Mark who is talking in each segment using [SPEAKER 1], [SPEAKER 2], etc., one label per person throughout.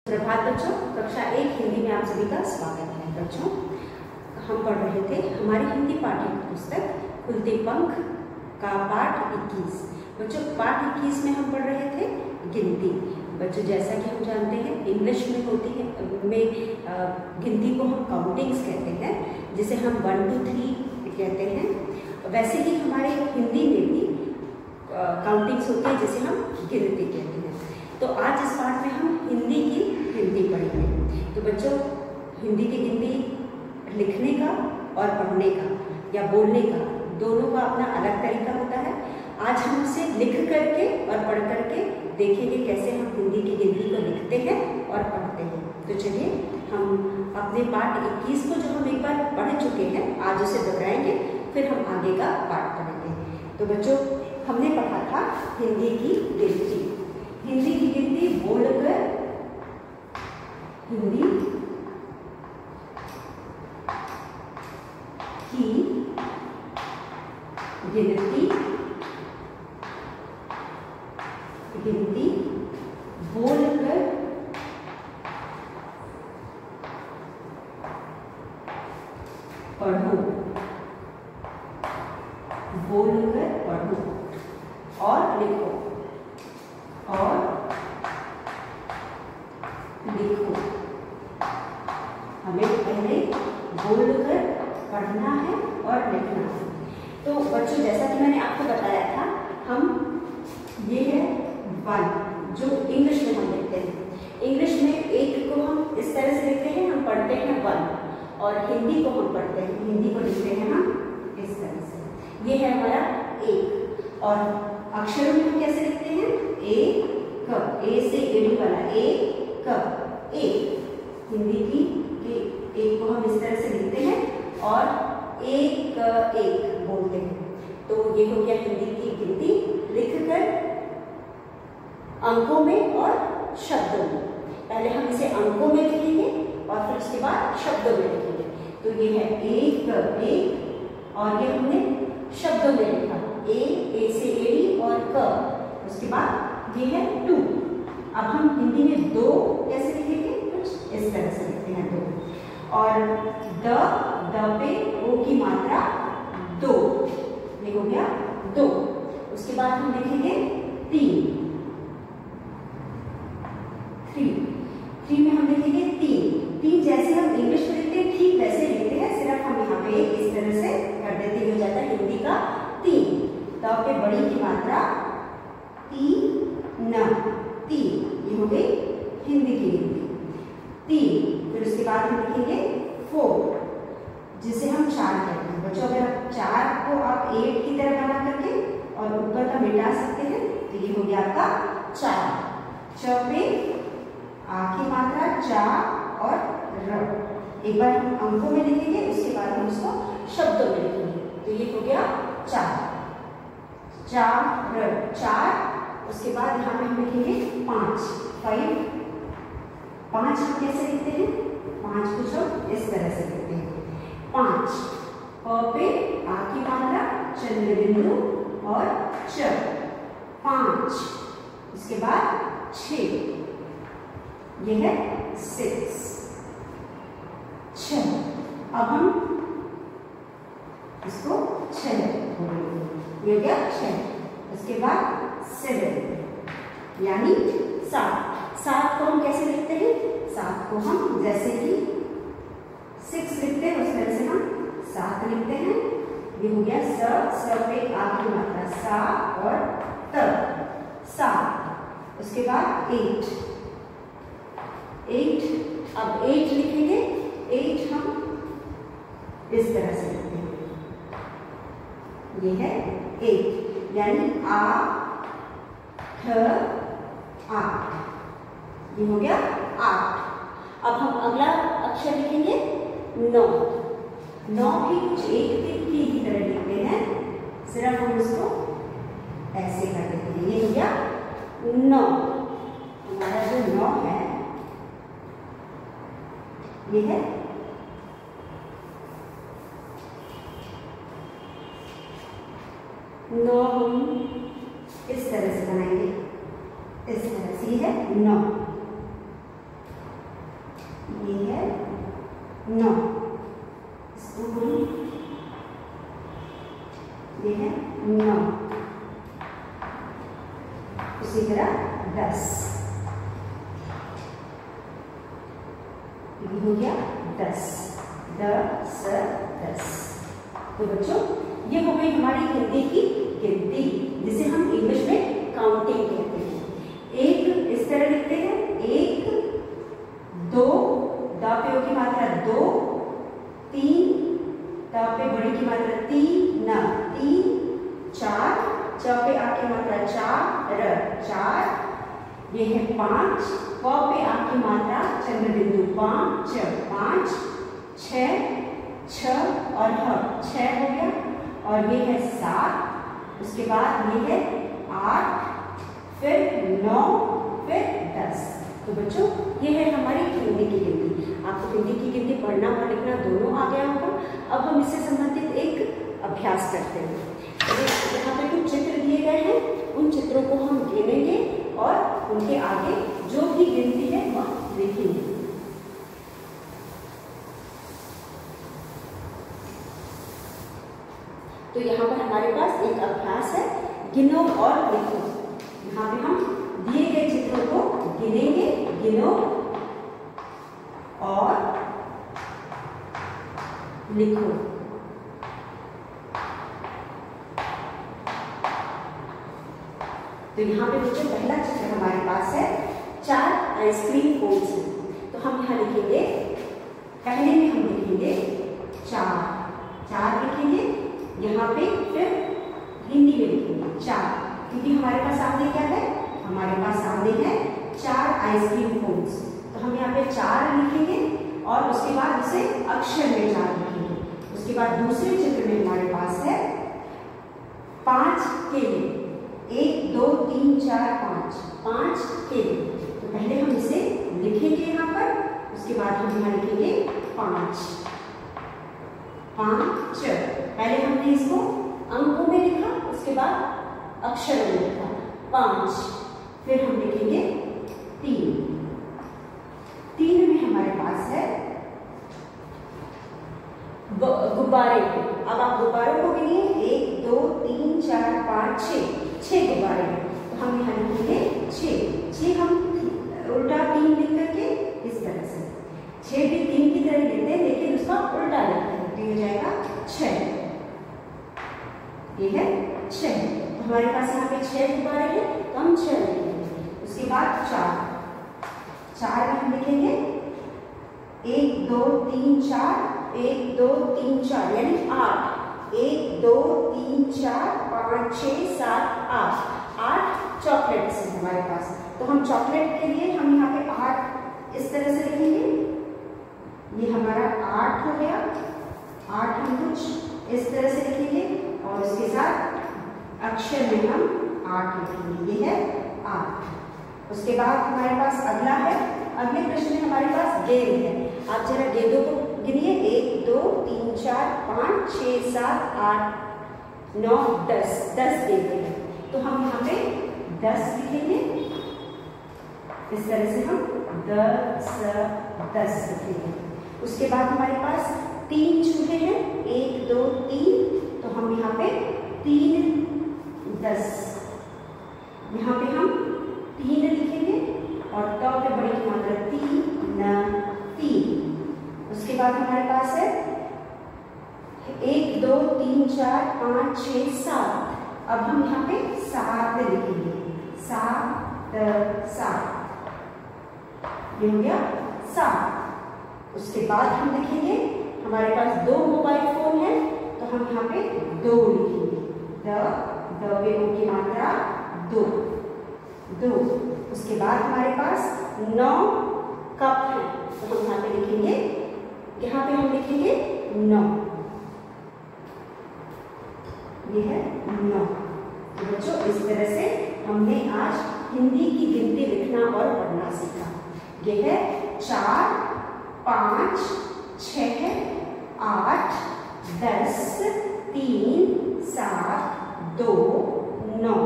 [SPEAKER 1] प्रभात बच्चों, कक्षा 1 हिंदी में आप सभी का स्वागत है। बच्चों, हम पढ़ रहे थे हमारी हिंदी पाठ्य पुस्तक खुलते पंख का पाठ 21। बच्चों, पाठ 21 में हम पढ़ रहे थे गिनती। बच्चों, जैसा कि हम जानते हैं इंग्लिश में होती है गिनती को हम काउंटिंग्स कहते हैं, जिसे हम 1 2 3 कहते हैं। वैसे ही हमारे हिंदी में भी काउंटिंग्स होती है जिसे हम गिनती कहते हैं। तो आज इस पाठ में हम हिंदी की गिनती पढ़ेंगे। तो बच्चों, हिंदी की गिनती लिखने का और पढ़ने का या बोलने का दोनों का अपना अलग तरीका होता है। आज हम इसे लिख करके और पढ़ करके देखेंगे कैसे हम हिंदी की गिनती को लिखते हैं और पढ़ते हैं। तो चलिए हम अपने पाठ 21 को जो हम एक बार पढ़ चुके हैं आज उसे दोहराएंगे, फिर हम आगे का पाठ पढ़ेंगे। तो बच्चों, हमने पढ़ा था हिंदी की गिनती। हिंदी की गिनती बोलकर हिंदी की गिनती बोलकर पढ़ो, बोलकर पढ़ो और लिखो हमें पहले बोलकर पढ़ना है और लिखना है। तो बच्चों, जैसा कि मैंने आपको बताया था, ये है 1 जो इंग्लिश में हम लिखते हैं। इंग्लिश में 1 को हम इस तरह से लिखते हैं, हम पढ़ते हैं 1, और हिंदी को हम पढ़ते हैं, हिंदी को लिखते हैं हम इस तरह से। ये है हमारा 1। और अक्षरों में हम कैसे लिखते हैं? ए से एड़ी वाला ए। हिंदी की एक को हम इस तरह से लिखते हैं और एक बोलते हैं। तो ये हो गया हिंदी की गिनती लिखकर अंकों में और शब्दों में। पहले हम इसे अंकों में लिखेंगे और फिर उसके बाद शब्दों में लिखेंगे। तो ये है एक, और ये हमने शब्दों में लिखा ए से एड़ी और क। उसके बाद ये है 2। अब हम हिंदी में 2 कैसे लिखेंगे? कुछ इस तरह से लिखते हैं 2। और द पे ओ की मात्रा 2, ये हो गया 2। उसके बाद हम लिखेंगे 3 में हम लिखेंगे 3 जैसे हम इंग्लिश में लिखते हैं ठीक वैसे लिखते हैं, सिर्फ हम यहाँ पे इस तरह से कर देते हैं, हो जाता है हिंदी का 3। द पे बड़ी की मात्रा 3, ये हो गई हिंदी की गिनती 3। फिर उसके बाद हम लिखेंगे 4 जिसे हम 4 कहते हैं। बच्चों, अगर 4 को आप 8 की तरह बना करके और ऊपर का मिटा सकते हैं तो ये हो गया आपका 4। च पे आ की मात्रा 4 और र। एक बार हम अंकों में लिखेंगे, उसके बाद हम उसको शब्दों में लिखेंगे। तो ये हो गया 4। उसके बाद यहाँ पे हम लिखेंगे 5। 5 हम कैसे लिखते हैं? 5 कुछ हम इस तरह से लिखते हैं 5। प पे आ की मात्रा चंद्र बिंदु और च 5। इसके बाद 6, ये है 6। अब हम इसको 6 बोलेंगे, ये हो गया 6। उसके बाद 7 यानी 7 को हम कैसे लिखते हैं? 7 को हम जैसे कि 6 लिखते हैं उस तरह से हम 7 लिखते हैं। ये हो गया स पे आ की मात्रा सा और त 7। उसके बाद 8। अब 8 लिखेंगे, 8 हम इस तरह से लिखते हैं, ये है 8 यानी आ ठ 8, ये हो गया 8। अब हम अगला अक्षर लिखेंगे 9 भी कुछ एक की तरह लिखते हैं, सिर्फ हम इसको ऐसे कर देते हैं। ये हो गया 9। हमारा जो 9 है ये है 9। हम इस तरह से बनाएंगे, इस तरह से है 9। ये है 9, इसको हम, ये है 9, उसी तरह 10, ये हो गया 10, 10। तो बच्चों ये हो गई हमारी हिंदी की गिनती, जिसे हम इंग्लिश में काउंटिंग कहते हैं। एक इस तरह लिखते हैं, 1 2, द पे ओ की मात्रा 2, 3, द पे बड़ी की मात्रा 3, 3, 4, च पे आ की मात्रा 4, ये है 5, प पे आ की मात्रा चंद्र बिंदु 5, 6 और ह 6 हो गया, और ये है 7, उसके बाद ये है 8, फिर 9, फिर 10। तो बच्चों ये है हमारी हिंदी की गिनती। आपको हिंदी की गिनती पढ़ना और लिखना दोनों आ गया होगा। अब हम इससे संबंधित एक अभ्यास करते हैं। यहाँ पे कुछ चित्र दिए गए हैं, उन चित्रों को हम गिनेंगे और उनके आगे जो भी गिनती है वह लिखेंगे। तो यहाँ पर हमारे पास एक अभ्यास है, गिनो और लिखो। यहाँ पे हम दिए गए चित्रों को गिनेंगे, गिनो और लिखो। तो यहाँ पे बच्चों पहला चित्र हमारे पास है, 4 आइसक्रीम कोन्स हैं। तो हम यहाँ लिखेंगे, पहले में हम लिखेंगे 4 लिखेंगे यहाँ पे, फिर हिंदी में लिखेंगे 4, क्योंकि हमारे पास सामने क्या है, हमारे पास सामने है 4 आइसक्रीम कोन्स। तो हम यहाँ पे 4 लिखेंगे और उसके बाद उसे अक्षर में 4 लिखेंगे। उसके बाद दूसरे चित्र में हमारे पास है 5 केले, 1 2 3 4 5 केले। तो पहले हम इसे लिखेंगे यहाँ पर, उसके बाद हम यहाँ लिखेंगे 5। पहले हमने इसको अंकों में लिखा, उसके बाद अक्षर में लिखा 5, फिर हम लिखेंगे 3 में हमारे पास है गुब्बारे। अब आप गुब्बारों को गिनिए, 1 2 3 4 5 6 गुब्बारे हैं। तो हम यहाँ लिखेंगे 6 हम उल्टा 3 लिख करके इस तरह से, 6 भी 3 की तरह लेते हैं लेकिन उसका उल्टा लिखते हैं, तो ये हो जाएगा 6। ये है 6। तो हमारे पास यहाँ पे 6 गुब्बारे हैं, तो हम 6 लिखेंगे। उसके बाद 4 में हम लिखेंगे 1 2 3 4 1 2 3 4 यानी 8, 1 2 3 4 5 6 7 8 चॉकलेट्स हैं हमारे पास। तो हम चॉकलेट के लिए हम यहाँ पे 8 इस तरह से लिखेंगे, ये हमारा 8 हो गया। 8 हम कुछ इस तरह से लिखेंगे और उसके साथ अक्षर में हम 8 लिखेंगे, ये है 8। उसके बाद हमारे पास अगला है, अगले प्रश्न में हमारे पास गेंद है। आप जरा गेंदों को गिनिए, 1 2 3 4 5 6 7 8 9 10 गेंदें हैं। तो हम यहाँ पे 10 लिखेंगे, इस तरह से हम 10 लिखेंगे। उसके बाद हमारे पास 3 चूहे हैं, 1 2 3, तो हम यहाँ पे 3 10, यहाँ पे हम 3 लिखेंगे और ट पे बड़ी की मात्रा 3। उसके बाद हमारे पास है 1 2 3 4 5 6 7, अब हम यहाँ पे 7 लिखेंगे, 7 ये हो गया 7। उसके बाद हम लिखेंगे, हमारे पास 2 मोबाइल फोन है, तो हम यहाँ पे 2 लिखेंगे, द पे ओ की मात्रा 2। उसके बाद हमारे पास 9 कप है, तो हम यहाँ पे लिखेंगे, यहाँ पे हम लिखेंगे 9, ये है 9। तो बच्चों इस तरह से हमने आज हिंदी की गिनती लिखना और पढ़ना सीखा। ये है 4 5 6 8 10 3 7 2 9।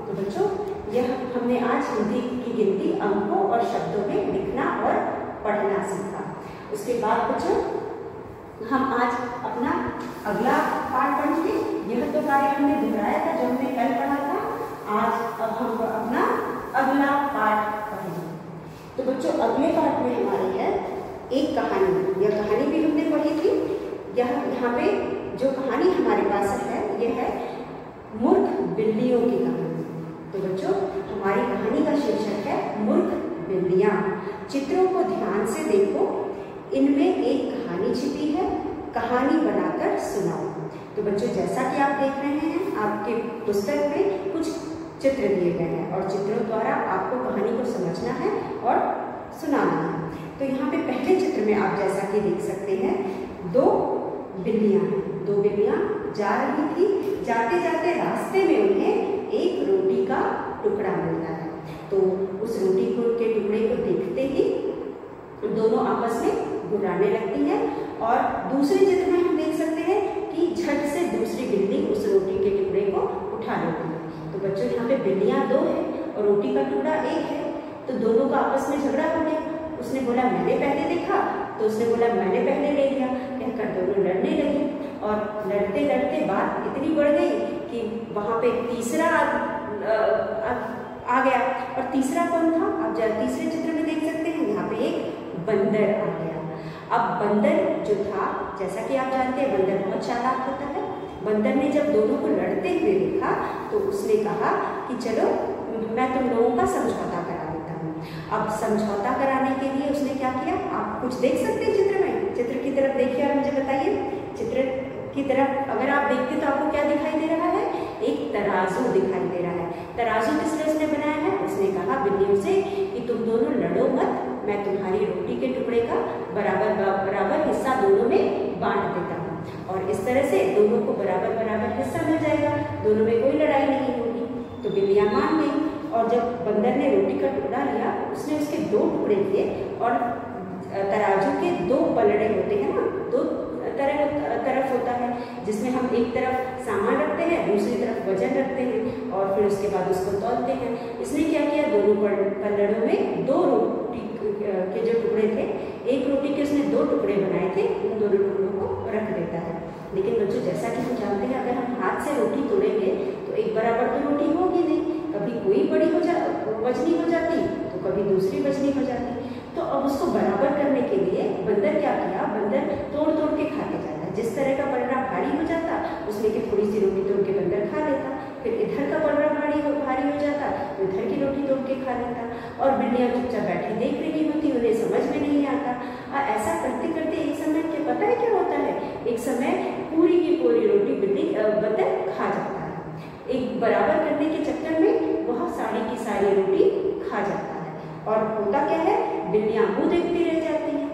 [SPEAKER 1] तो बच्चों यह हमने आज हिंदी की गिनती अंकों और शब्दों में लिखना और पढ़ना सीखा। उसके बाद बच्चों हम आज अपना अगला पाठ पढ़ेंगे। यह तो कार्य हमने दोहराया था जो हमने कल पढ़ा था। आज अब हम अपना अगला पाठ पढ़ेंगे। तो बच्चों अगले पाठ में हमारे है एक कहानी। यह कहानी भी हमने पढ़ी थी। यहाँ पे जो कहानी हमारे पास है यह है मूर्ख बिल्लियों की कहानी। तो बच्चों हमारी कहानी का शीर्षक है मूर्ख बिल्लियाँ। चित्रों को ध्यान से देखो, इनमें एक कहानी छिपी है, कहानी बनाकर सुनाओ। तो बच्चों जैसा कि आप देख रहे हैं आपके पुस्तक में कुछ चित्र दिए गए हैं और चित्रों द्वारा आपको कहानी को समझना है और सुनाना है। तो यहाँ पे पहले चित्र में आप जैसा कि देख सकते हैं दो बिल्लियाँ हैं। दो बिल्लियाँ जा रही थी। जाते जाते रास्ते में उन्हें एक रोटी का टुकड़ा मिलता है। तो उस रोटी के टुकड़े को देखते ही दोनों आपस में घुराने लगती हैं और दूसरे चित्र में हम देख सकते हैं कि झट से दूसरी बिल्ली उस रोटी के टुकड़े को उठा लेती है। तो बच्चों यहाँ पे बिल्लियाँ दो है और रोटी का टुकड़ा एक है। तो दोनों का आपस में झगड़ा हो गया। उसने बोला मैंने पहले देखा, तो उसने बोला मैंने पहले ले लिया। कहकर दोनों लड़ने लगे और लड़ते लड़ते बात इतनी बढ़ गई कि वहाँ पे तीसरा आ गया। और तीसरा कौन था? आप तीसरे चित्र में देख सकते हैं यहाँ पे एक बंदर आ गया। अब बंदर जो था, जैसा कि आप जानते हैं बंदर बहुत चालाक होता है। बंदर ने जब दोनों को लड़ते हुए देखा तो उसने कहा कि चलो मैं तुम लोगों का समझौता करा देता हूँ। अब समझौता कराने के लिए उसने क्या किया, आप कुछ देख सकते हैं चित्र में। चित्र की तरफ देखिए और मुझे बताइए। चित्र की तरफ अगर आप देखते तो आपको क्या दिखाई दे रहा है? एक तराजू दिखाई दे रहा है। तराजू किस लिए उसने बनाया है? उसने कहा बिल्लियों से कि तुम दोनों लड़ो मत, मैं तुम्हारी रोटी के टुकड़े का बराबर हिस्सा दोनों में बांट देता हूँ और इस तरह से दोनों को बराबर हिस्सा मिल जाएगा, दोनों में कोई लड़ाई नहीं होगी। तो बिल्लियाँ मान गई और जब बंदर ने रोटी का टुकड़ा लिया उसने उसके दो टुकड़े किए और तराजू के दो पलड़े होते हैं ना, दो तरफ होता है जिसमें हम एक तरफ सामान रखते हैं, दूसरी तरफ वजन रखते हैं और फिर उसके बाद उसको तौलते हैं। इसने क्या किया, दोनों पलड़ों में दो रोटी के जो टुकड़े थे, एक रोटी के उसने दो टुकड़े बनाए थे, उन दोनों टुकड़ों को रख देता है। लेकिन बच्चों जैसा कि हम जानते हैं अगर हम हाथ से रोटी तोड़ेंगे तो एक बराबर तो रोटी होगी नहीं, कभी कोई बड़ी वजनी हो जाती तो कभी दूसरी वजनी हो जाती। तो अब उसको बराबर करने के लिए बंदर क्या किया, बंदर तोड़ तोड़ के खाते जाता। जिस तरह का पलड़ा भारी हो जाता उसमें की थोड़ी सी रोटी तोड़ के बंदर खा लेता, फिर इधर का पलड़ा भारी हो जाता तो इधर की रोटी तोड़ के खा लेता और बिल्लियाँ चुपचाप बैठी देख रही होती, उन्हें समझ में नहीं आता। ऐसा करते करते एक समय क्या पता है क्या होता है, एक समय पूरी की पूरी रोटी बंदर खा जाता है। एक बराबर करने के चक्कर में वह सारी की सारी रोटी खा जाता है और होता क्या है, बिल्लियाँ मुंह देखती रह जाती हैं।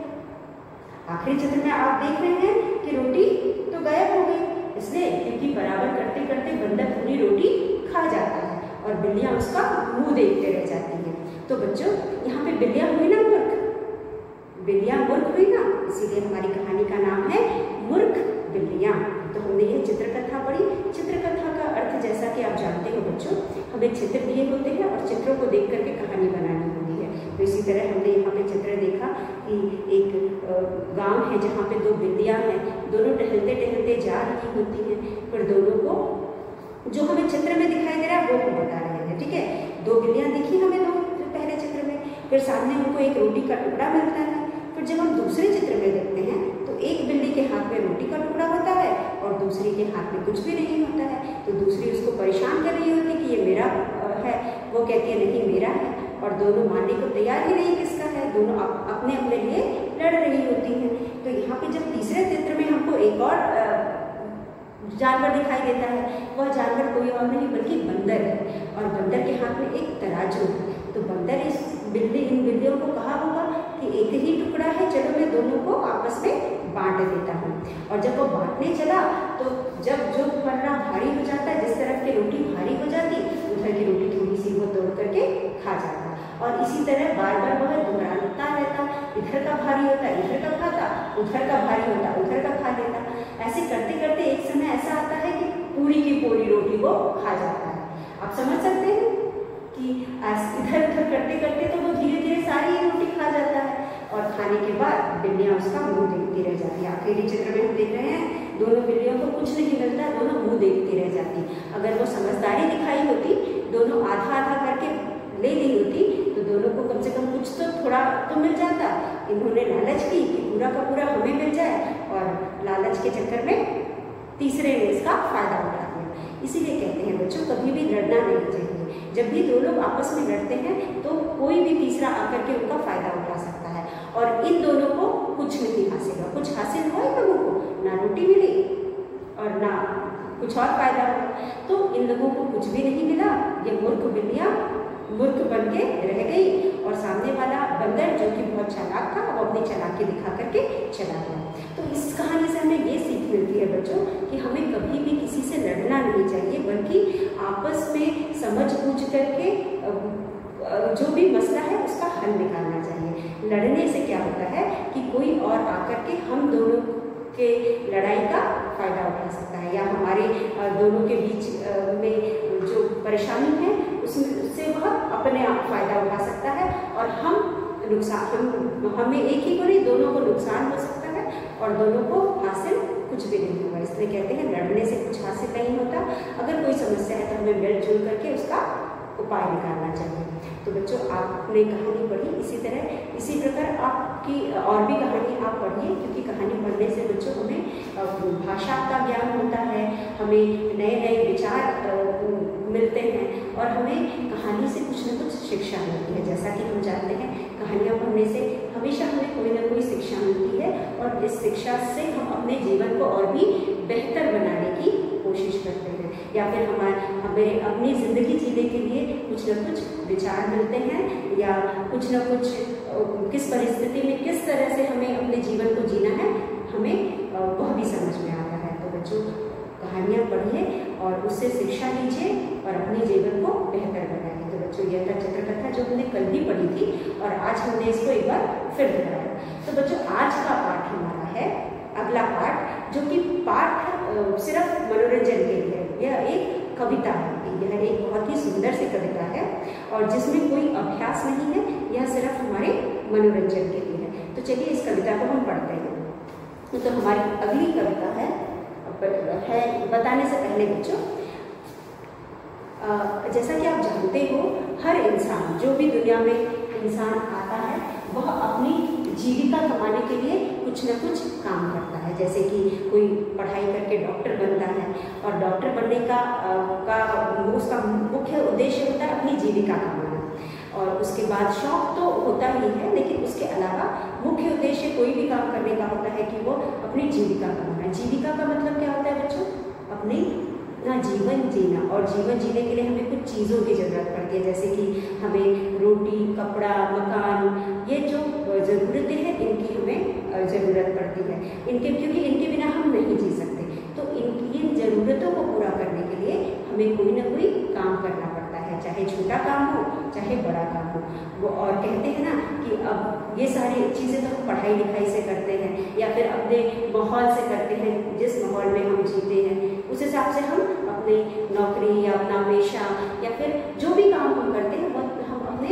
[SPEAKER 1] आखिरी चित्र में आप देख रहे हैं कि रोटी तो गायब हो गई, इसलिए क्योंकि बराबर करते करते बंदर पूरी रोटी खा जाता है और बिल्लियाँ उसका मुंह देखते रह जाती हैं। तो बच्चों यहाँ पे बिल्लियाँ हुई ना मूर्ख, बिल्लियाँ मूर्ख हुई ना, इसीलिए हमारी कहानी का नाम है मूर्ख बिल्लियाँ। तो हमने ये चित्रकथा पढ़ी। चित्रकथा का अर्थ जैसा कि आप जानते हो बच्चों, हमें चित्र दिए होते हैं और चित्रों को देख करके कहानी बनानी होती है। तो इसी तरह हमने यहाँ पे चित्र देखा कि एक गांव है जहाँ पे दो बिल्लियाँ हैं, दोनों टहलते टहलते जा रही होती हैं। फिर दोनों को जो हमें चित्र में दिखाई दे रहा है वो हम बता रहे हैं, ठीक है। दो बिल्लियाँ दिखी हमें दो पहले चित्र में, फिर सामने उनको एक रोटी का टुकड़ा मिलता है। फिर जब हम दूसरे चित्र में देखते हैं तो एक बिल्ली के हाथ में रोटी का टुकड़ा होता है और दूसरी के हाथ में कुछ भी नहीं होता है। तो दूसरी उसको परेशान कर रही होती है कि ये मेरा है, वो कहती है नहीं मेरा है और दोनों मानने को तैयार ही नहीं किसका है, दोनों अपने अपने लिए लड़ रही होती हैं। तो यहाँ पे जब तीसरे चित्र में हमको एक और जानवर दिखाई देता है, वह जानवर कोई और नहीं बल्कि बंदर है और बंदर के हाथ में एक तराजू है। तो बंदर इन बिल्लियों को कहा होगा कि एक ही टुकड़ा है, चलो मैं दोनों को आपस में बांट देता हूँ। और जब वो बांटने चला तो जब जो पलड़ा भारी हो जाता है, जिस तरफ की रोटी भारी हो जाती उधर की रोटी थोड़ी सी वो तोड़ करके खा जाता और इसी तरह बार बार वह दोहराता रहता। इधर का भारी होता इधर का खाता, उधर का भारी होता उधर का खा लेता। ऐसे करते करते एक समय ऐसा आता है कि पूरी की पूरी रोटी वो खा जाता है। आप समझ सकते हैं कि इधर उधर करते करते तो वो धीरे धीरे सारी रोटी खा जाता है और खाने के बाद बिल्लियाँ उसका मुंह देखती रह जाती है। आखिरी चित्र में हम देख रहे हैं दोनों बिल्लियों को कुछ नहीं मिलता, दोनों मुंह देखती रह जाती। अगर वो समझदारी दिखाई होती, दोनों आधा आधा करके ले ली होती, तो दोनों को कम से कम कुछ तो थोड़ा तो मिल जाता। इन्होंने लालच की कि पूरा का पूरा हमें मिल जाए, और लालच के चक्कर में तीसरे ने इसका फायदा उठा लिया। इसीलिए कहते हैं बच्चों, कभी भी लड़ना नहीं चाहिए। जब भी दो लोग आपस में लड़ते हैं तो कोई भी तीसरा आकर के उनका फायदा उठा सकता है, और इन दोनों को कुछ नहीं हासिल हुआ। कुछ हासिल हुआ इन लोगों को, ना रोटी मिली और ना कुछ और फायदा हुआ, तो इन लोगों को कुछ भी नहीं मिला। ये मूर्ख बिल्लियाँ मूर्ख बन के रह गई, और सामने वाला बंदर जो कि बहुत चालाक था, वो अपनी चालाकी दिखा करके चला गया। तो इस कहानी से हमें ये सीख मिलती है बच्चों कि हमें कभी भी किसी से लड़ना नहीं चाहिए, बल्कि आपस में समझ बूझ करके जो भी मसला है उसका हल निकालना चाहिए। लड़ने से क्या होता है कि कोई और आकर के हम दोनों के लड़ाई का फायदा उठा सकता है, या हमारे दोनों के बीच में जो परेशानी है उससे वह अपने आप फायदा उठा सकता है, और हमें एक ही को नहीं, दोनों को नुकसान हो सकता है, और दोनों को हासिल कुछ भी नहीं होगा। इसलिए कहते हैं लड़ने से कुछ हासिल नहीं होता। अगर कोई समस्या है तो हमें मिलजुल करके उसका उपाय निकालना चाहिए। तो बच्चों, आपने कहानी पढ़ी, इसी प्रकार आपकी और भी कहानी आप पढ़िए, क्योंकि कहानी पढ़ने से बच्चों हमें भाषा का ज्ञान होता है, हमें नए नए विचार मिलते हैं, और हमें कहानी से कुछ न कुछ शिक्षा मिलती है। जैसा कि हम जानते हैं, कहानियाँ पढ़ने से हमेशा हमें कोई ना कोई शिक्षा मिलती है, और इस शिक्षा से हम अपने जीवन को और भी बेहतर बनाने की कोशिश करते हैं, या फिर हमें अपनी ज़िंदगी जीने के लिए कुछ न कुछ विचार मिलते हैं, या कुछ न कुछ किस परिस्थिति में किस तरह से हमें अपने जीवन को जीना है, हमें वह भी समझ में आता है। तो बच्चों, कहानियाँ पढ़िए और उससे शिक्षा लीजिए और अपने जीवन को बेहतर बनाइए। तो बच्चों, यह था चित्रकथा जो हमने कल भी पढ़ी थी, और आज हमने इसको एक बार फिर दोहराया। तो बच्चों, आज का पाठ हमारा है अगला पाठ, जो कि पाठ सिर्फ मनोरंजन के लिए, यह एक कविता है। यह एक बहुत ही सुंदर सी कविता है, और जिसमें कोई अभ्यास नहीं है, यह सिर्फ हमारे मनोरंजन के लिए है। तो चलिए इस कविता को हम पढ़ते हैं। तो हमारी अगली कविता है बताने से पहले बच्चों, जैसा कि आप जानते हो, हर इंसान, जो भी दुनिया में इंसान आता है, वह अपनी जीविका कमाने के लिए कुछ न कुछ काम करता है। जैसे कि कोई पढ़ाई करके डॉक्टर बनता है, और डॉक्टर बनने का उसका मुख्य उद्देश्य होता है अपनी जीविका कमाना, और उसके बाद शौक तो होता ही है, लेकिन उसके अलावा मुख्य उद्देश्य कोई भी काम करने का होता है कि वो अपनी जीविका कमाना। जीविका का मतलब क्या होता है बच्चों? अपनी ना जीवन जीना, और जीवन जीने के लिए हमें कुछ चीज़ों की ज़रूरत पड़ती है, जैसे कि हमें रोटी, कपड़ा, मकान, ये जो ज़रूरतें हैं इनकी हमें ज़रूरत पड़ती है, क्योंकि इनके बिना हम नहीं जी सकते। तो इन ज़रूरतों को पूरा करने के लिए हमें कोई ना कोई काम करना पड़ता है, चाहे छोटा काम हो चाहे बड़ा काम हो। वो और कहते हैं ना कि अब ये सारी चीज़ें तो हम पढ़ाई लिखाई से करते हैं, या फिर अपने माहौल से करते हैं, जिस माहौल में हम जीते हैं उस हिसाब से हम अपनी नौकरी या अपना पेशा या फिर जो भी काम हम करते हैं वो हम अपने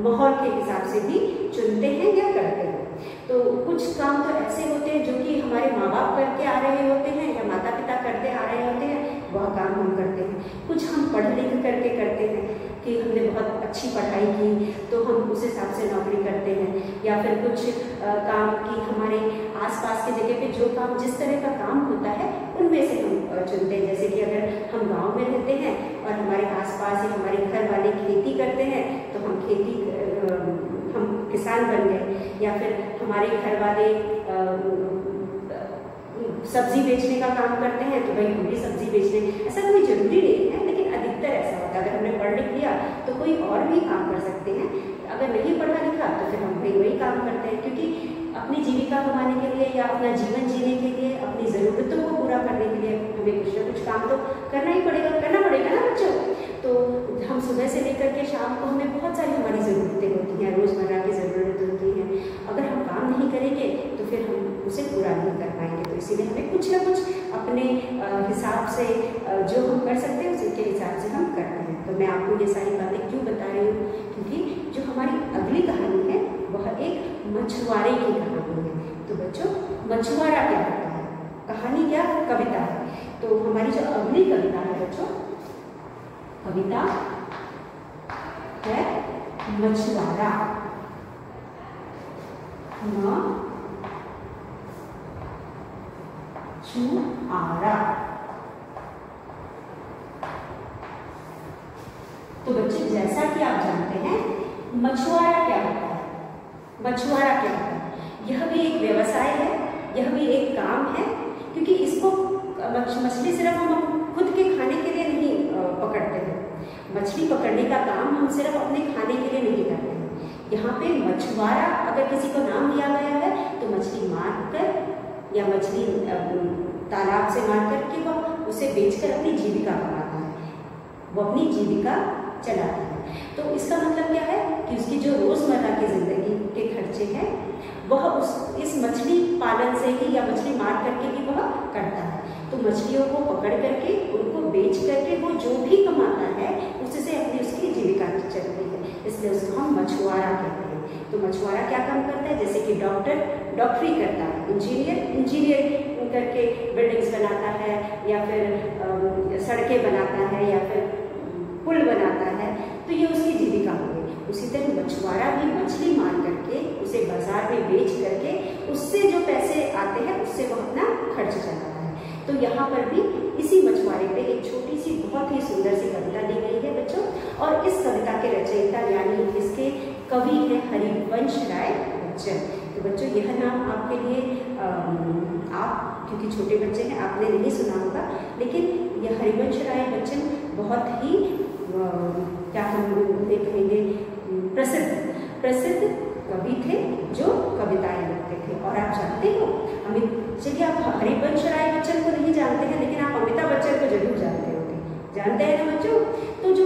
[SPEAKER 1] माहौल के हिसाब से भी चुनते हैं या करते हैं। तो कुछ काम तो ऐसे होते हैं जो कि हमारे माँ बाप करके आ रहे होते हैं या माता पिता करते आ रहे होते हैं, वह काम हम करते हैं। कुछ हम पढ़ लिख करके करते हैं कि हमने बहुत अच्छी पढ़ाई की तो हम उस हिसाब से नौकरी करते हैं, या फिर कुछ काम की हमारे आसपास के जगह पे जो काम जिस तरह का काम होता है उनमें से हम चुनते हैं। जैसे कि अगर हम गांव में रहते हैं और हमारे आसपास या हमारे घर वाले खेती करते हैं तो हम किसान बन गए, या फिर हमारे घर वाले सब्जी बेचने का काम करते हैं तो भाई हम भी सब्जी बेचने। ऐसा कोई जरूरी नहीं है, लेकिन अधिकतर ऐसा होता है। अगर हमने पढ़ लिख लिया तो कोई और भी काम कर सकते हैं, अगर नहीं पढ़ा लिखा तो फिर हम भाई वही काम करते हैं, क्योंकि अपनी जीविका कमाने के लिए या अपना जीवन जीने के लिए, अपनी ज़रूरतों को पूरा करने के लिए हमें कुछ ना कुछ काम तो करना पड़ेगा ना बच्चों। तो हम सुबह से लेकर के शाम को हमें बहुत सारी हमारी ज़रूरतें होती हैं, रोज़मर्रा की ज़रूरत होती हैं। अगर हम काम नहीं करेंगे तो फिर हम उसे पूरा नहीं कर पाएंगे। तो इसीलिए हमें कुछ ना कुछ अपने हिसाब से जो हम कर सकते हैं उसके हिसाब से हम करते हैं। तो मैं आपको ये सारी बातें क्यों बता रही हूँ, क्योंकि जो हमारी अगली कहानी है वह एक मछुआरे की कहानी है। तो बच्चों मछुआरा क्या होता है, कहानी क्या, कविता है। तो हमारी जो अगली कविता है बच्चों, कविता है मछुआरा। मछुआरा। तो बच्चे जैसा कि आप जानते हैं मछुआरा क्या होता है, मछुआरा क्या होता है, यह भी एक व्यवसाय है, यह भी एक काम है, क्योंकि इसको मछली सिर्फ हम खुद के खाने के लिए नहीं पकड़ते हैं। मछली पकड़ने का काम हम सिर्फ अपने खाने के लिए नहीं करते हैं। यहाँ पे मछुआरा अगर किसी को नाम दिया गया है तो मछली मार कर या मछली तालाब से मार कर के वह उसे बेचकर अपनी जीविका कमाता है, वो अपनी जीविका चलाता है। तो इसका मतलब क्या है कि उसकी जो रोजमर्रा की जिंदगी के खर्चे हैं वह इस मछली पालन से ही या मछली मार करके ही वह करता है। तो मछलियों को पकड़ करके उनको बेच करके वो जो भी कमाता है उससे अपनी उसकी जीविका चलती है, इसलिए उसको हम मछुआरा कहते हैं। तो मछुआरा क्या काम करता है, जैसे कि डॉक्टर डॉक्टरी करता है, इंजीनियर करके बिल्डिंग्स बनाता है या फिर सड़कें बनाता है या फिर पुल बनाता है, तो ये उसकी जीविका हो गई। उसी तरह मछुआरा भी मछली मार करके उसे बाजार में बेच करके उससे जो पैसे आते हैं उससे वह अपना खर्च चलाता है। तो यहाँ पर भी इसी मछुआरे पे एक छोटी सी बहुत ही सुंदर सी कविता दी गई है बच्चों, और इस कविता के रचयिता यानी इसके कवि हैं हरिवंश राय बच्चन। तो बच्चों यह नाम आपके लिए आप क्योंकि छोटे बच्चे हैं आपने नहीं सुना होगा, लेकिन यह हरिवंश राय बच्चन बहुत ही क्या हम कहेंगे प्रसिद्ध कवि थे जो कविताएं लिखते थे। और आप जानते हो चलिए आप हरिवंश राय बच्चन को नहीं जानते हैं लेकिन आप अमिताभ बच्चन को जरूर जानते होंगे, जानते हैं ना बच्चों। तो जो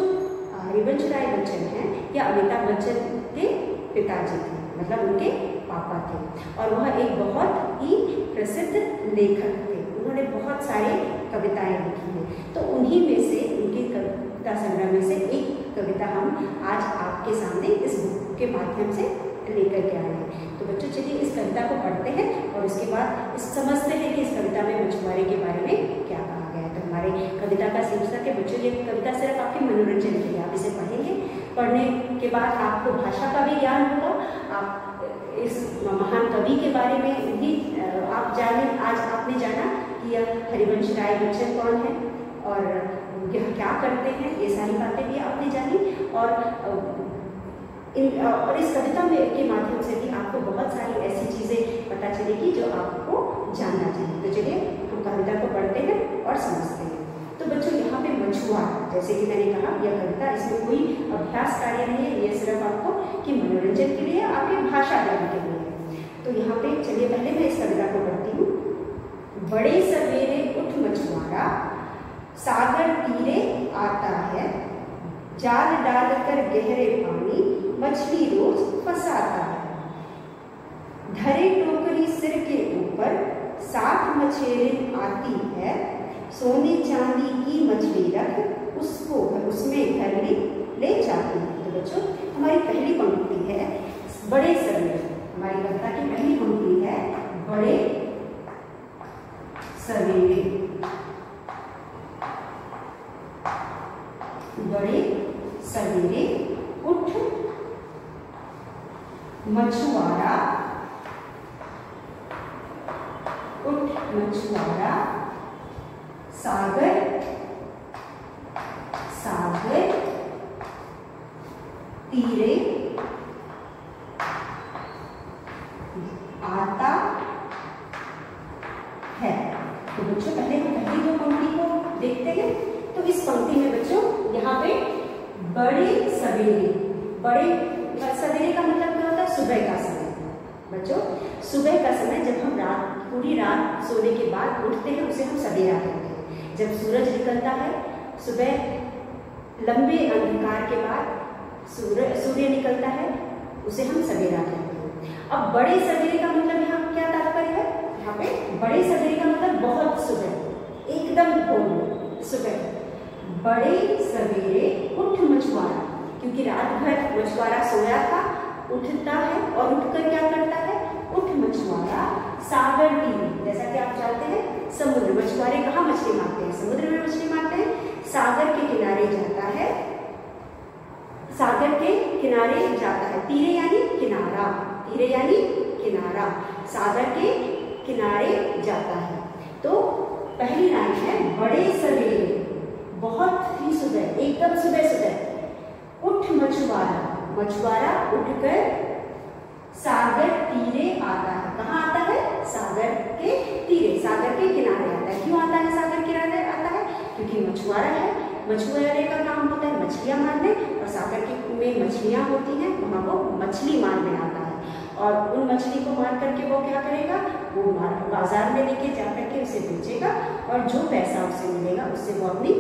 [SPEAKER 1] हरिवंश राय बच्चन हैं या अमिताभ बच्चन के पिताजी थे, मतलब उनके पापा थे, और वह एक बहुत ही प्रसिद्ध लेखक थे। उन्होंने बहुत सारे कविताएं लिखी हैं, तो उन्हीं में से उनकी कविता संग्रह में से एक कविता हम आज आपके सामने इस बुक के माध्यम से लेकर के आए हैं। तो बच्चों चलिए इस कविता को पढ़ते हैं और उसके बाद समझते हैं कि इस कविता में मछुआरे के बारे में क्या कहा गया है। तो हमारे कविता का शीर्षक है बच्चों, ये कविता सिर्फ आपके मनोरंजन के लिए, आप इसे पढ़ेंगे, पढ़ने के बाद आपको भाषा का भी ज्ञान होगा, आप इस महान कवि के बारे में भी आप जाने, आज आपने जाना कि यह हरिवंश राय बच्चन कौन है और यह क्या करते हैं, ये सारी बातें भी आपने जानी। और इस कविता में के माध्यम से भी आपको बहुत सारी ऐसी चीज़ें पता चलेगी जो आपको जानना चाहिए। तो चलिए हम कविता को पढ़ते हैं और समझते हैं। तो बच्चों यहाँ पे मछुआरा, जैसे कि मैंने कहा यह कविता, इसमें कोई अभ्यास कार्य नहीं है, ये सिर्फ आपको कि मनोरंजन के लिए, आपके भाषा ज्ञान के लिए है। तो यहाँ पे चलिए पहले मैं इस कविता को पढ़ती हूँ। बड़े सवेरे उठ मछुआरा, सागर तीरे आता है, जाल डालकर गहरे पानी मछली रोज फंसाता है। धरे टोकरी सिर के ऊपर 7 मछेरें आती है, सोने चांदी की मछली रख उसको उसमें घर ले जाती है। तो बच्चों हमारी पहली पंक्ति है बड़े सवेरे, हमारी कविता की पहली पंक्ति है बड़े सवेरे। बड़े सवेरे उठ मछुआरा, उठ मछुआरा, सागर सागर तीरे आता है। तो बच्चों पहले हम पहली दो पंक्ति को देखते हैं। तो इस पंक्ति में बच्चों यहाँ पे बड़े सवेरे, बड़े सवेरे का मतलब क्या होता है, सुबह का समय। बच्चों सुबह का समय, जब हम पूरी रात सोने के बाद उठते हैं उसे हम सवेरा कहते हैं। जब सूरज निकलता है सुबह लंबे अंधकार के बाद सूर्य निकलता है उसे हम सवेरा कहते हैं। अब बड़े सवेरे का मतलब यहाँ क्या तात्पर्य है, यहाँ पे बड़े सवेरे का मतलब बहुत सुबह, एकदम भोर सुबह। बड़े सवेरे उठ मछुआरा, क्योंकि रात भर मछुआरा सोया था, उठता है और उठकर क्या करता है? उठ मछुआरा सागर तीरे, जैसा कि आप जानते हैं समुद्र, मछुआरे कहाँ मछली मारते हैं? समुद्र में मछली मारते हैं। सागर के किनारे जाता है, सागर के किनारे जाता है। तीरे यानी किनारा, तीरे यानी किनारा, सागर के किनारे जाता है। तो पहली लाइन है बड़े सवेरे, बहुत ही सुबह, एकदम सुबह सुबह उठ मछुआरा, मछुआरा उठकर सागर तीरे आता है। कहाँ आता है? सागर के तीरे, सागर के किनारे आता है। क्यों आता है सागर किनारे आता है? क्योंकि मछुआरा है, मछुआरे का काम होता है मछलियां मारने, और सागर के में मछलियां होती हैं, वहां वो मछली मारने आता है। और उन मछली को मार करके वो क्या करेगा? वो बाजार में लेके जा करके उसे बेचेगा, और जो पैसा उसे मिलेगा उससे वो अपनी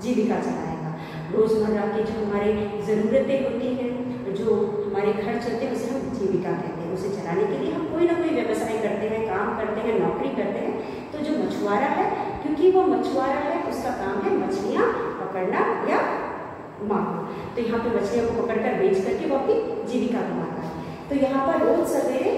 [SPEAKER 1] जीविका चलाएगा। रोजमर्रा की जो हमारे ज़रूरतें होती हैं, जो हमारे खर्च होते हैं, उसे हम जीविका कहते हैं। उसे चलाने के लिए हम कोई ना कोई व्यवसाय करते हैं, काम करते हैं, नौकरी करते हैं। तो जो मछुआरा है, क्योंकि वो मछुआरा है, उसका काम है मछलियाँ पकड़ना या मारना। तो यहाँ पे मछलियों को पकड़कर बेच करके वो अपनी जीविका कमाता है। तो यहाँ पर रोज सवेरे,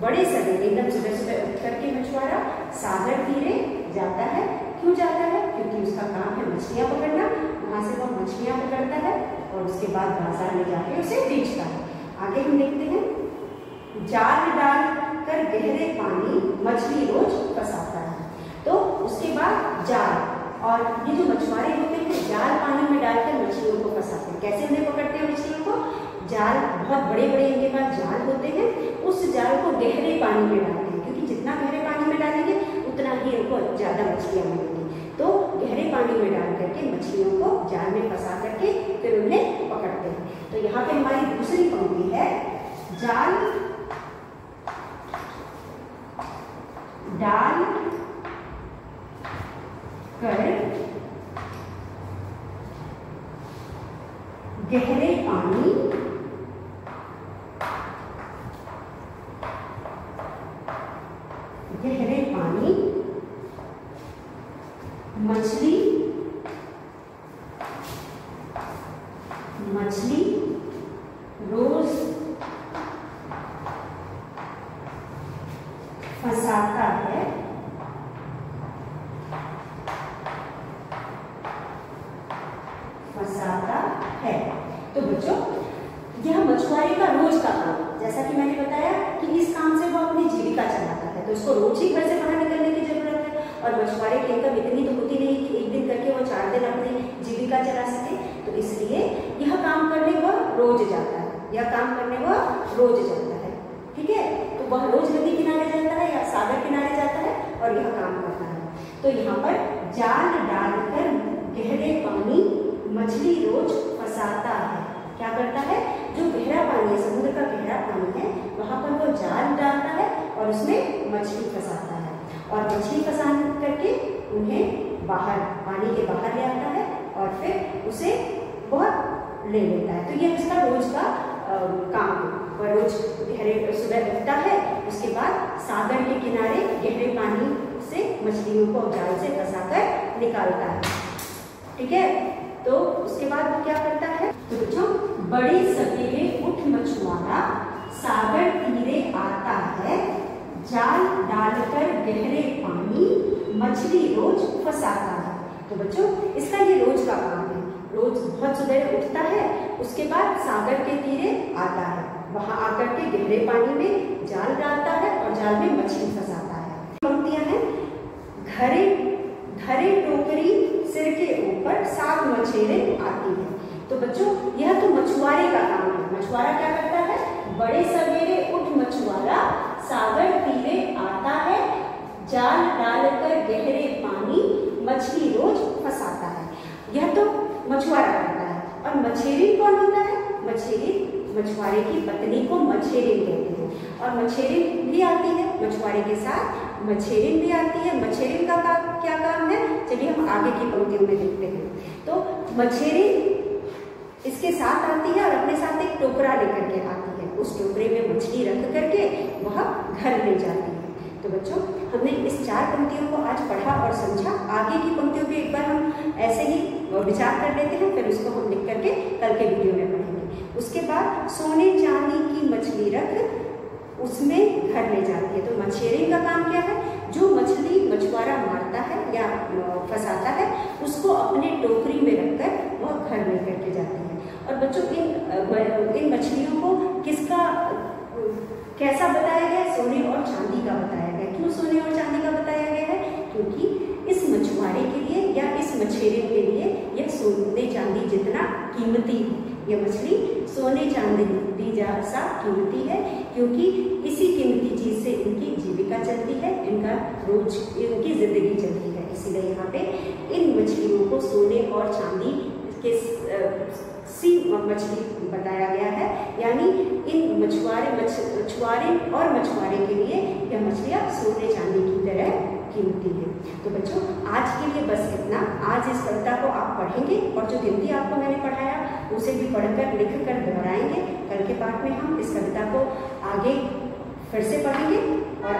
[SPEAKER 1] बड़े सवेरे, एकदम सुबह सुबह उठ करके मछुआरा सागर तीरे जाता है। क्यों जाता है? क्योंकि उसका काम है मछलियाँ पकड़ना। वहाँ से वो मछलियाँ पकड़ता है और उसके बाद बाजार में जाके उसे बेचता है। आगे हम देखते हैं, जाल डाल कर गहरे पानी मछली रोज फंसाता है। तो उसके बाद जाल, और ये जो मछुआरे होते हैं जाल पानी में डालकर मछलियों को फंसाते हैं। कैसे उन्हें पकड़ते हैं मछलियों को? जाल, बहुत बड़े बड़े इनके पास जाल होते हैं, उस जाल को गहरे पानी में डालते हैं, क्योंकि जितना गहरे पानी में डालेंगे उतना ही इनको ज़्यादा मछलियाँ मिलेंगी। तो गहरे पानी में डाल करके मछलियों को जाल में फंसा करके फिर उन्हें पकड़ते हैं। तो यहाँ पे हमारी दूसरी पंक्ति है, जाल डाल कर गहरे पानी मछली रोज फंसाता है। तो बच्चों, यह मछुआरे का रोज का काम, जैसा कि मैंने बताया कि इस काम से वो अपनी जीविका चलाता है, तो इसको रोज ही घर से बाहर निकलने की जरूरत है। और मछुआरे की इनकम इतनी तो होती नहीं कि एक दिन करके वो 4 दिन अपनी जीविका चला सके, तो इसलिए यह काम करने वह रोज जाता है, यह काम करने वह रोज जाता है। ठीक है, तो वह रोज नदी किनारे जाता है या सागर किनारे जाता है और यह काम करता है। तो यहाँ पर जाल डालकर गहरे पानी मछली रोज फंसाता है। क्या करता है? जो गहरा पानी है, समुद्र का गहरा पानी है, वहां पर वो जाल डालता है और उसमें मछली फंसाता है, और मछली फंसा करके उन्हें बाहर, पानी के बाहर ले आता है और फिर उसे बहुत ले लेता है। तो ये उसका रोज का काम है। वह रोज गहरे सुबह उठता है, उसके बाद सागर के किनारे गहरे पानी से मछलियों को जाल से फंसाकर निकालता है। ठीक है, तो उसके बाद वो क्या करता है? तो बच्चों, बड़े सवेरे उठ मछुआरा सागर तीरे आता है, जाल डालकर गहरे पानी मछली रोज फंसाता है। तो बच्चों, इसका ये रोज का काम है। रोज बहुत सुबह उठता है, उसके बाद सागर के तीरे आता है, वहां आकर के गहरे पानी में जाल डालता है और जाल में मछली फंसाता है। पंक्तियां हैं, घरे घरे टोकरी सिर के ऊपर 7 मछेरे आती है। तो बच्चों, यह तो मछुआरे का काम है। मछुआरा क्या करता है? बड़े सवेरे उठ मछुआरा सागर तीरे आता है, जाल डालकर गहरे पानी मछली रोज फंसाता है। यह तो मछुआरा करता है। और मछेरी कौन होता है? मछेरी मछुआरे की पत्नी को मछेरिन कहते हैं। और मछेरिन भी आती है मछुआरे के साथ, मछेरिन भी आती है। मछेरिन का क्या काम है? चलिए हम आगे की पंक्तियों में देखते हैं। तो मछेरिन इसके साथ आती है और अपने साथ एक टोकरा लेकर के आती है। उस टोकरे में मछली रख करके वह घर ले जाती है। तो बच्चों, हमने इस 4 पंक्तियों को आज पढ़ा और समझा। आगे की पंक्तियों पे एक बार हम ऐसे ही विचार कर लेते हैं, फिर उसको हम लिख करके कल के वीडियो में पढ़ेंगे। उसके बाद सोने चांदी की मछली रख उसमें घर ले जाती है। तो मछेरे का काम क्या है, जो मछली मछुआरा मारता है या फंसाता है उसको अपने टोकरी में रखकर वह घर ले करके जाती है। और बच्चों इन मछलियों को किसका कैसा बताया गया है, सोने और चांदी का बताया गया है। क्यों सोने और चांदी का बताया गया है, क्योंकि इस मछुआरे के लिए या इस मछेरे के लिए यह सोने चांदी जितना कीमती है। यह मछली सोने चांदी जैसा कीमती है, क्योंकि इसी कीमती चीज से इनकी जीविका चलती है, इनका रोज इनकी जिंदगी चलती है। इसीलिए यहाँ पे इन मछलियों को सोने और चांदी के सी मछली बताया गया है। यानी इन मछुआरे और मछुआरे के लिए यह मछलियाँ सोने चांदी की तरह कीमती है। तो बच्चों आज के लिए बस इतना। आज इस कविता को आप पढ़ेंगे और जो हिंदी आपको मैंने पढ़ाया उसे भी पढ़कर लिख कर दोहराएंगे। कल के पाठ में हम इस कविता को आगे फिर से पढ़ेंगे और